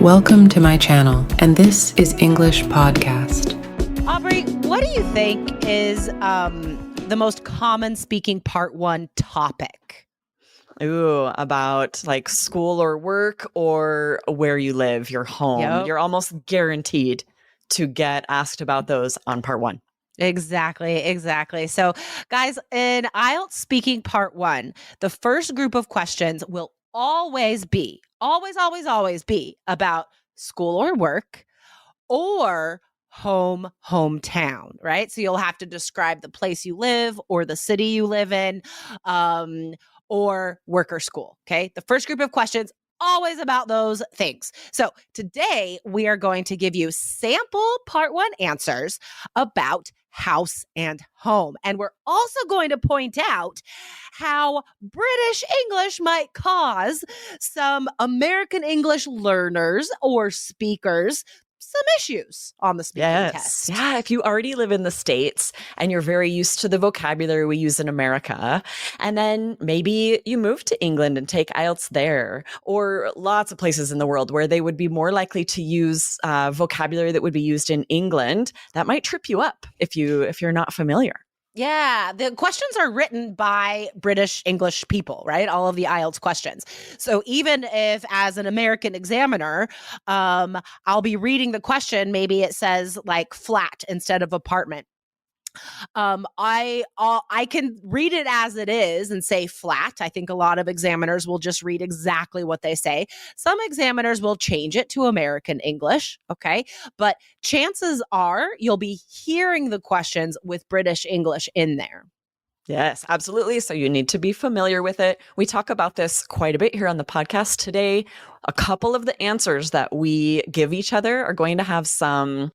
Welcome to my channel, and this is English Podcast. Aubrey, what do you think is the most common speaking part one topic? Ooh, about like school or work or where you live, your home. Yep. You're almost guaranteed to get asked about those on part one. Exactly. So, guys, in IELTS speaking part one, the first group of questions will always be about school or work or hometown, right? So you'll have to describe the place you live or the city you live in, or work or school. Okay. The first group of questions, always about those things. So today we are going to give you sample part one answers about house and home. And we're also going to point out how British English might cause some American English learners or speakers some issues on the speaking test. Yeah, if you already live in the States and you're very used to the vocabulary we use in America, and then maybe you move to England and take IELTS there, or lots of places in the world where they would be more likely to use vocabulary that would be used in England, that might trip you up if you're not familiar. Yeah, the questions are written by British English people, right? All of the IELTS questions. So even if as an American examiner, I'll be reading the question, maybe it says like flat instead of apartment. I can read it as it is and say flat. I think a lot of examiners will just read exactly what they say. Some examiners will change it to American English, okay? But chances are you'll be hearing the questions with British English in there. Yes, absolutely. So you need to be familiar with it. We talk about this quite a bit here on the podcast today. A couple of the answers that we give each other are going to have some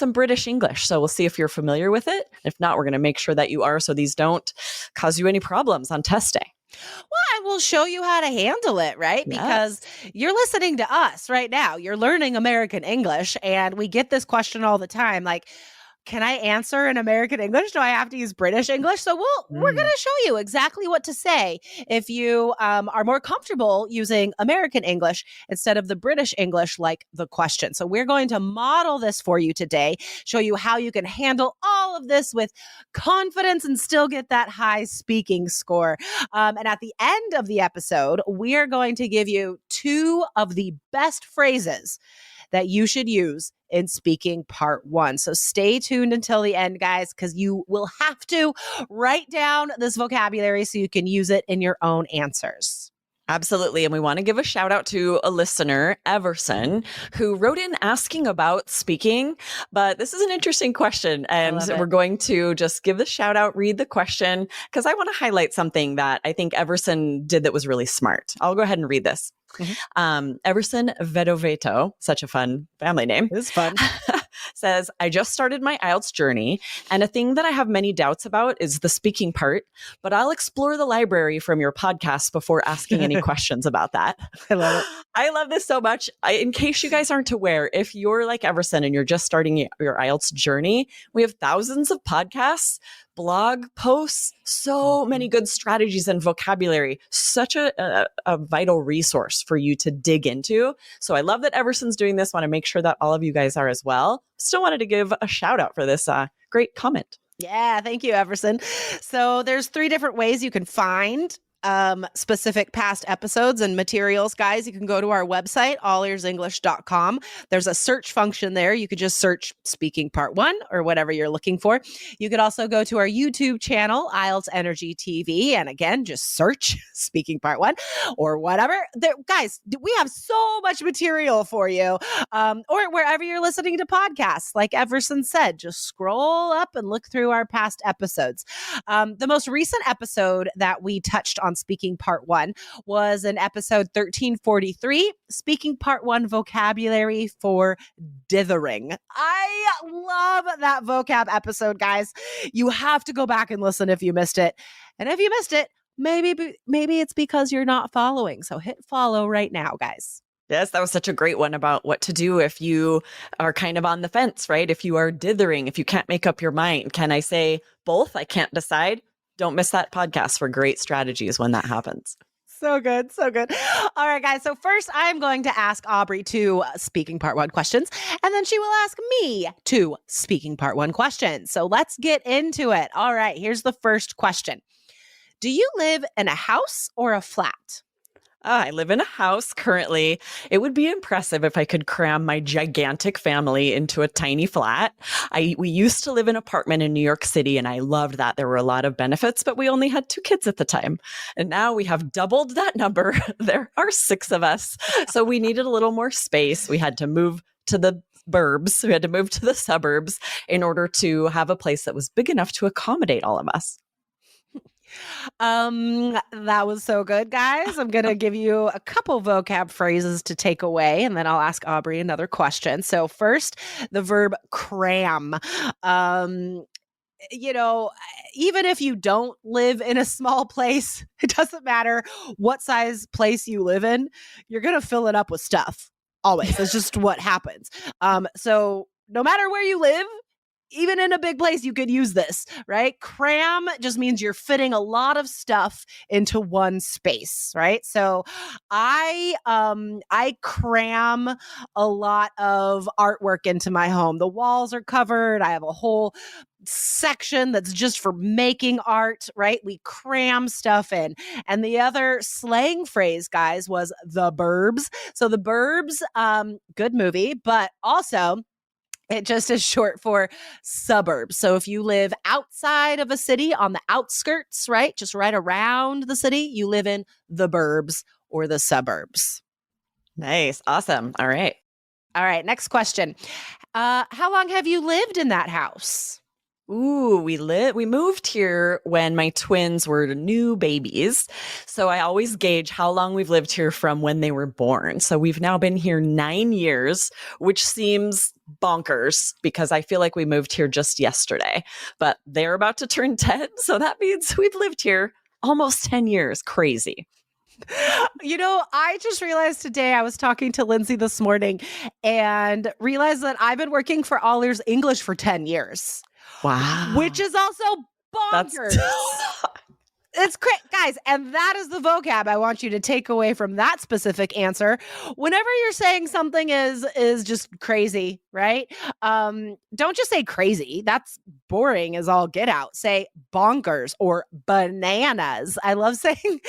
British English. So we'll see if you're familiar with it. If not, we're going to make sure that you are so these don't cause you any problems on test day. Well, and we'll show you how to handle it, right? Yes. Because you're listening to us right now. You're learning American English, and we get this question all the time, like, can I answer in American English? Do I have to use British English? So we're going to show you exactly what to say if you are more comfortable using American English instead of the British English, like the question. So we're going to model this for you today, show you how you can handle all of this with confidence and still get that high speaking score. And at the end of the episode, we are going to give you 2 of the best phrases that you should use in speaking part one. So stay tuned until the end, guys, because you will have to write down this vocabulary so you can use it in your own answers. Absolutely. And we want to give a shout out to a listener, Everson, who wrote in asking about speaking. But this is an interesting question. And we're going to just give the shout out, read the question, because I want to highlight something that I think Everson did that was really smart. I'll go ahead and read this. Mm-hmm. Everson Vedoveto, such a fun family name. It's fun. Says, I just started my IELTS journey, and a thing that I have many doubts about is the speaking part, but I'll explore the library from your podcast before asking any questions about that. I love it. I love this so much. In case you guys aren't aware, if you're like Everson and you're just starting your IELTS journey, we have thousands of podcasts, blog posts, so many good strategies and vocabulary, such a vital resource for you to dig into. So I love that Everson's doing this. Want to make sure that all of you guys are as well. Still wanted to give a shout out for this great comment. Yeah, thank you, Everson. So there's 3 different ways you can find specific past episodes and materials, guys. You can go to our website, allearsenglish.com. There's a search function there. You could just search speaking part 1 or whatever you're looking for. You could also go to our YouTube channel, IELTS Energy TV, and again, just search speaking part 1 or whatever. Guys, we have so much material for you, or wherever you're listening to podcasts. Like Everson said, just scroll up and look through our past episodes. The most recent episode that we touched on speaking part 1 was in episode 1343, speaking part 1 vocabulary for dithering. I love that vocab episode, guys. You have to go back and listen if you missed it. And if you missed it, maybe it's because you're not following. So hit follow right now, guys. Yes, that was such a great one about what to do if you are kind of on the fence, right? If you are dithering, if you can't make up your mind. Can I say both? I can't decide. Don't miss that podcast for great strategies when that happens. So good. So good. All right, guys. So first, I'm going to ask Aubrey two speaking part one questions, and then she will ask me two speaking part one questions. So let's get into it. All right. Here's the first question. Do you live in a house or a flat? I live in a house currently. It would be impressive if I could cram my gigantic family into a tiny flat. We used to live in an apartment in New York City, and I loved that. There were a lot of benefits, but we only had 2 kids at the time. And now we have doubled that number. There are 6 of us. So we needed a little more space. We had to move to the burbs. We had to move to the suburbs in order to have a place that was big enough to accommodate all of us. That was so good, guys. I'm going to give you a couple vocab phrases to take away, and then I'll ask Aubrey another question. So first, the verb cram. You know, even if you don't live in a small place, it doesn't matter what size place you live in, you're going to fill it up with stuff. Always. That's just what happens. So no matter where you live, even in a big place, you could use this, right? Cram just means you're fitting a lot of stuff into one space, right? So I cram a lot of artwork into my home. The walls are covered. I have a whole section that's just for making art, right? We cram stuff in. And the other slang phrase, guys, was the burbs. So the burbs, good movie, but also it just is short for suburbs. So if you live outside of a city on the outskirts, right, just right around the city, you live in the burbs or the suburbs. Nice. Awesome. All right. All right. Next question. How long have you lived in that house? Ooh, we moved here when my twins were new babies. So I always gauge how long we've lived here from when they were born. So we've now been here 9 years, which seems bonkers because I feel like we moved here just yesterday, but they're about to turn 10. So that means we've lived here almost 10 years. Crazy. You know, I just realized today I was talking to Lindsay this morning and realized that I've been working for All Ears English for 10 years. Wow. Which is also bonkers. It's great, guys. And that is the vocab I want you to take away from that specific answer. Whenever you're saying something is just crazy, right? Don't just say crazy. That's boring as all get out. Say bonkers or bananas. I love saying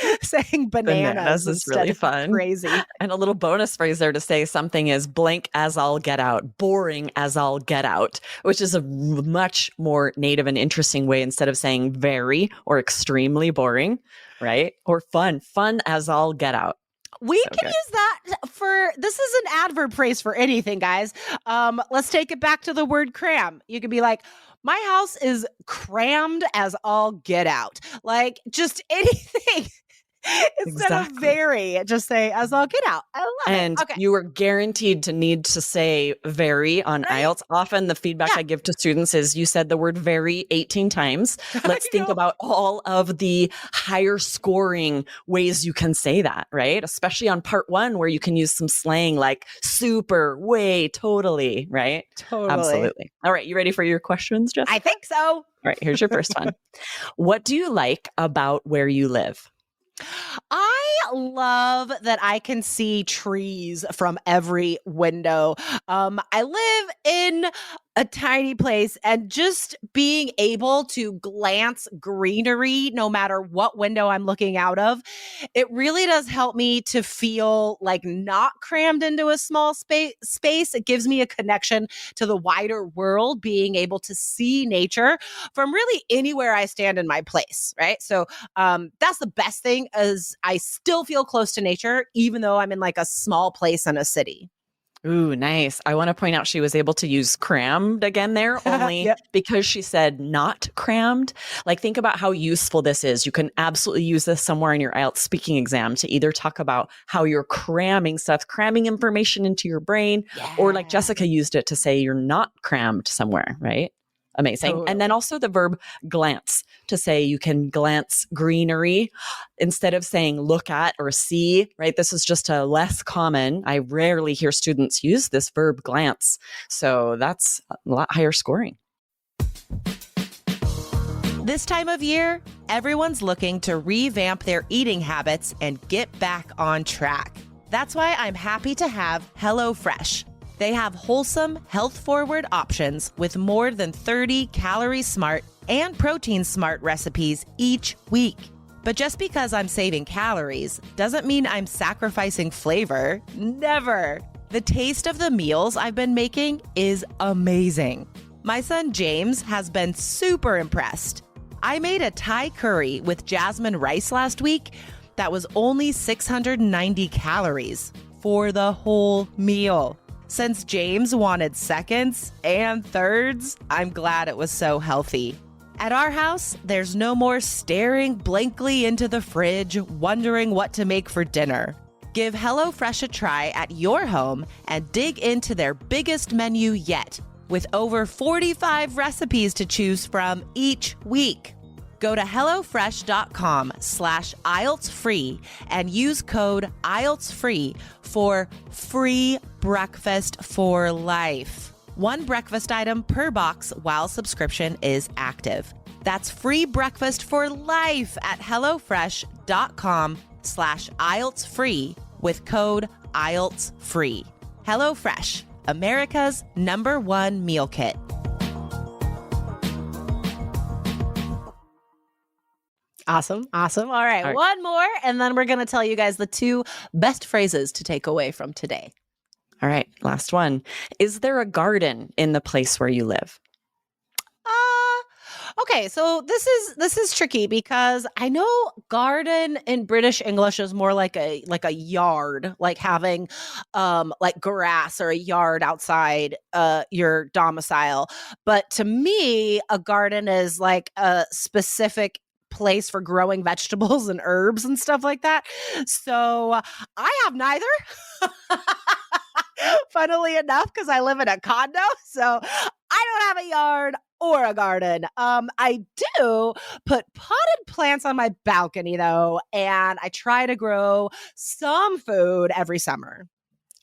bananas is really fun. Crazy. And a little bonus phrase there to say something is blank as all get out, boring as all get out, which is a much more native and interesting way instead of saying very or extremely boring, right? Or fun as all get out. We can use that this is an adverb phrase for anything, guys. Let's take it back to the word cram. You could be like, my house is crammed as all get out. Like just anything. Instead of very, just say as all get out. I love it. And you are guaranteed to need to say very on IELTS. Often the feedback I give to students is you said the word very 18 times. Let's think about all of the higher scoring ways you can say that, right? Especially on part 1 where you can use some slang like super, way, totally, right? Totally. Absolutely. All right. You ready for your questions, Jessica? I think so. All right. Here's your first one. What do you like about where you live? I love that I can see trees from every window. I live in a tiny place, and just being able to glance greenery no matter what window I'm looking out of, it really does help me to feel like not crammed into a small space. It gives me a connection to the wider world, being able to see nature from really anywhere I stand in my place, right? So that's the best thing, is I still feel close to nature, even though I'm in like a small place in a city. Ooh, nice. I want to point out she was able to use crammed again there, only because she said not crammed. Like, think about how useful this is. You can absolutely use this somewhere in your IELTS speaking exam to either talk about how you're cramming stuff, cramming information into your brain, or like Jessica used it to say you're not crammed somewhere, right? Amazing. Totally. And then also the verb glance, to say you can glance greenery instead of saying look at or see, right? This is just a less common. I rarely hear students use this verb glance. So that's a lot higher scoring. This time of year, everyone's looking to revamp their eating habits and get back on track. That's why I'm happy to have HelloFresh. They have wholesome, health-forward options with more than 30 calorie-smart and protein-smart recipes each week. But just because I'm saving calories doesn't mean I'm sacrificing flavor. Never. The taste of the meals I've been making is amazing. My son James has been super impressed. I made a Thai curry with jasmine rice last week that was only 690 calories for the whole meal. Since James wanted seconds and thirds, I'm glad it was so healthy. At our house, there's no more staring blankly into the fridge, wondering what to make for dinner. Give HelloFresh a try at your home and dig into their biggest menu yet, with over 45 recipes to choose from each week. Go to HelloFresh.com/IELTSfree and use code IELTSfree for free breakfast for life. One breakfast item per box while subscription is active. That's free breakfast for life at HelloFresh.com/IELTSfree with code IELTSfree. HelloFresh, America's #1 meal kit. Awesome. All right. One more, and then we're going to tell you guys the 2 best phrases to take away from today. All right, last one. Is there a garden in the place where you live? Okay, so this is tricky because I know garden in British English is more like a yard, like having like grass or a yard outside your domicile. But to me, a garden is like a specific place for growing vegetables and herbs and stuff like that. So I have neither. Funnily enough, because I live in a condo, so I don't have a yard or a garden. I do put potted plants on my balcony though, and I try to grow some food every summer.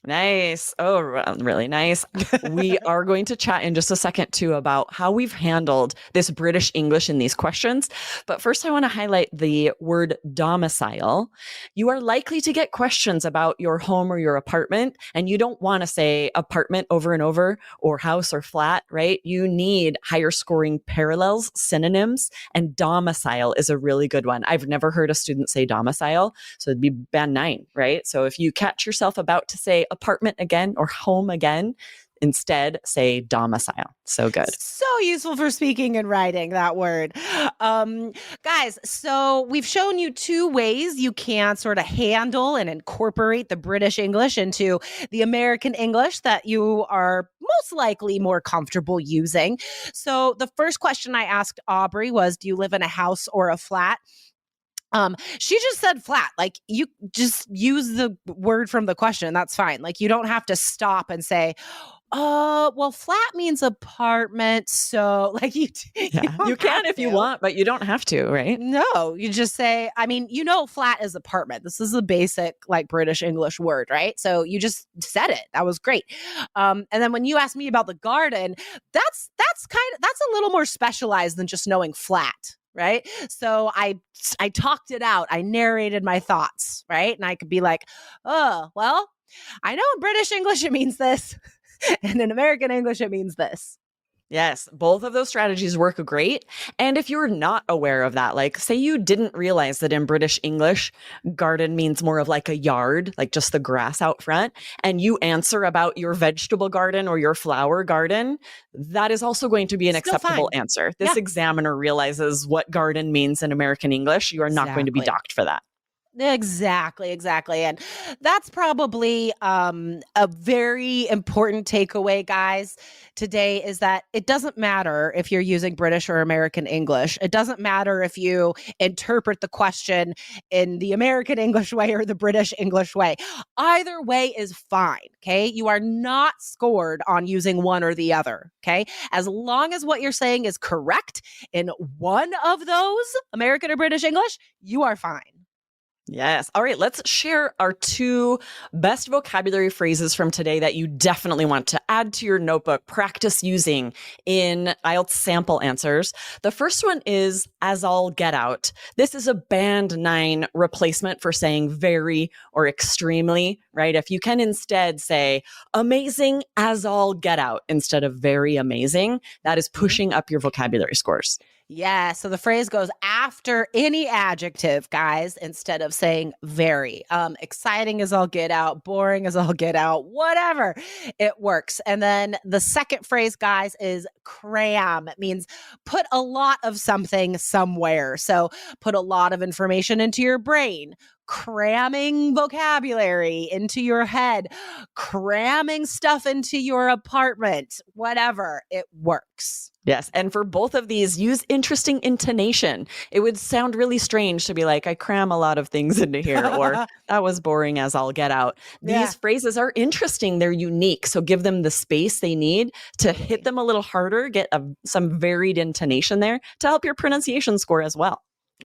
Nice. Oh, really nice. We are going to chat in just a second too about how we've handled this British English in these questions. But first, I want to highlight the word domicile. You are likely to get questions about your home or your apartment, and you don't want to say apartment over and over or house or flat, right? You need higher scoring parallels, synonyms, and domicile is a really good one. I've never heard a student say domicile, so it'd be band 9, right? So if you catch yourself about to say apartment again or home again, instead say domicile. So good. So useful for speaking and writing, that word. Guys, so we've shown you 2 ways you can sort of handle and incorporate the British English into the American English that you are most likely more comfortable using. So the first question I asked Aubrey was, do you live in a house or a flat? She just said flat. Like, you just use the word from the question. That's fine. Like, you don't have to stop and say, well, flat means apartment. So like you can if you want, but you don't have to, right? No, you just say, I mean, flat is apartment. This is a basic like British English word, right? So you just said it. That was great. And then when you asked me about the garden, that's a little more specialized than just knowing flat. Right. So I talked it out. I narrated my thoughts. Right. And I could be like, oh, well, I know in British English it means this. And in American English it means this. Yes, both of those strategies work great. And if you're not aware of that, like say you didn't realize that in British English, garden means more of like a yard, like just the grass out front, and you answer about your vegetable garden or your flower garden, that is also going to be an acceptable answer. This examiner realizes what garden means in American English. You are not going to be docked for that. Exactly. And that's probably a very important takeaway, guys, today is that it doesn't matter if you're using British or American English. It doesn't matter if you interpret the question in the American English way or the British English way. Either way is fine, okay? You are not scored on using one or the other, okay? As long as what you're saying is correct in one of those, American or British English, you are fine. Yes. All right. Let's share our 2 best vocabulary phrases from today that you definitely want to add to your notebook, practice using in IELTS sample answers. The first one is as all get out. This is a band 9 replacement for saying very or extremely, right? If you can instead say amazing as all get out instead of very amazing, that is pushing up your vocabulary scores. Yeah. So the phrase goes after any adjective, guys, instead of saying very. Exciting as all get out, boring as all get out, whatever. It works. And then the second phrase, guys, is cram. It means put a lot of something somewhere. So put a lot of information into your brain. Cramming vocabulary into your head, cramming stuff into your apartment, whatever, it works. Yes. And for both of these, use interesting intonation. It would sound really strange to be like, I cram a lot of things into here, or that was boring as all get out. These phrases are interesting. They're unique. So give them the space they need to hit them a little harder, get some varied intonation there to help your pronunciation score as well.